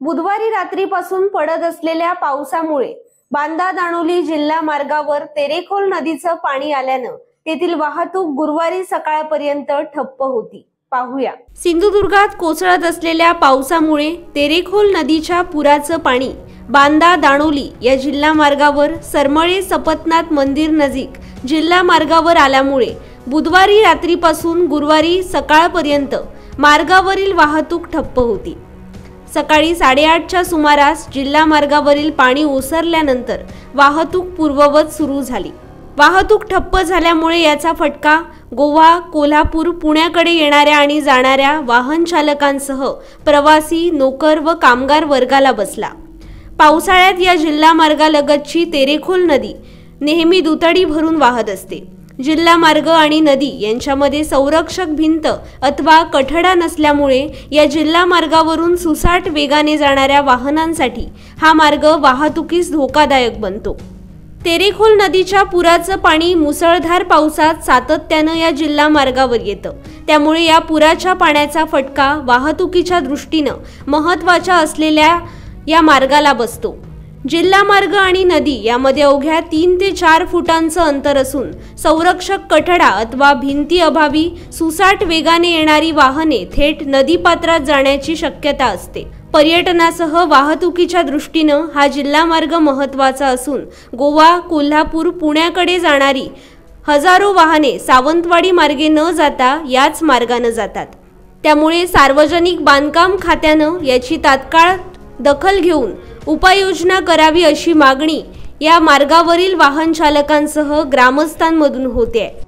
बुधवारी रात्रीपासून पडत असलेल्या पावसामुळे बांदा दाणोली जिल्हा मार्गावर तेरेखोल नदीचं पाणी आल्यानं तेथील वाहतूक गुरुवारी सकाळपर्यंत ठप्प होती। पाहूया। सिंधुदुर्गात कोसळत असलेल्या पावसामुळे तेरेखोल नदीच्या पुराचं पाणी बांदा दाणोली या जिल्हा मार्गावर सरमळे सपतनाथ मंदिर नजीक जिल्हा मार्गावर आल्यामुळे बुधवारी रात्रीपासून गुरुवारी सकाळपर्यंत मार्गावरील वाहतूक ठप्प होती। सकाळी 8:30च्या सुमारास जिल्हा मार्गावरील पाणी ओसरल्यानंतर वाहतूक पूर्ववत सुरू झाली। वाहतूक ठप्प झाल्यामुळे याचा फटका गोवा, कोल्हापूर, पुण्याकडे येणाऱ्या आणि जाणाऱ्या वाहन चालकांसह प्रवासी, नोकर व कामगार वर्गाला बसला। पावसाळ्यात या जिल्हा मार्गालगतची तेरेखोल नदी नेहमी दुतडी भरून वाहत असते। जिल्हा मार्ग आणि नदी यांच्यामध्ये संरक्षक भिंत अथवा कठडा नसल्यामुळे या जिल्हा मार्गावरून सुसाट वेगाने जाणाऱ्या वाहनांसाठी हा मार्ग वाहतुकीस धोकादायक बनतो। तेरेखोल नदीच्या पुराचं पाणी मुसळधार पावसात सातत्यानं या जिल्हा मार्गावर येतं, त्यामुळे या पुराच्या पाण्याचा फटका वाहतुकीच्या दृष्टीनं महत्त्वाच्या असलेल्या या मार्गाला बसतो। जिल्हा मार्ग आणि नदी यामध्ये अवघ्या 3 ते 4 फुटांचं अंतर असून संरक्षक कठडा अथवा भिंती अभावी सुसाट वेगाने येणारी वाहने थेट नदीपात्रात जाण्याची शक्यता असते। पर्यटनासह वाहतुकीच्या दृष्टीनं हा जिल्हा मार्ग महत्त्वाचा असून गोवा, कोल्हापूर, पुण्याकडे जाणारी हजारो वाहने सावंतवाडी मार्गे न जाता याच मार्गाने जातात। त्यामुळे सार्वजनिक बांधकाम खात्यानं याची तात्काळ दखल घेऊन उपाययोजना करावी अशी मागणी या मार्गावरील वाहन चालकांसह ग्रामस्थांमधून होते आहे।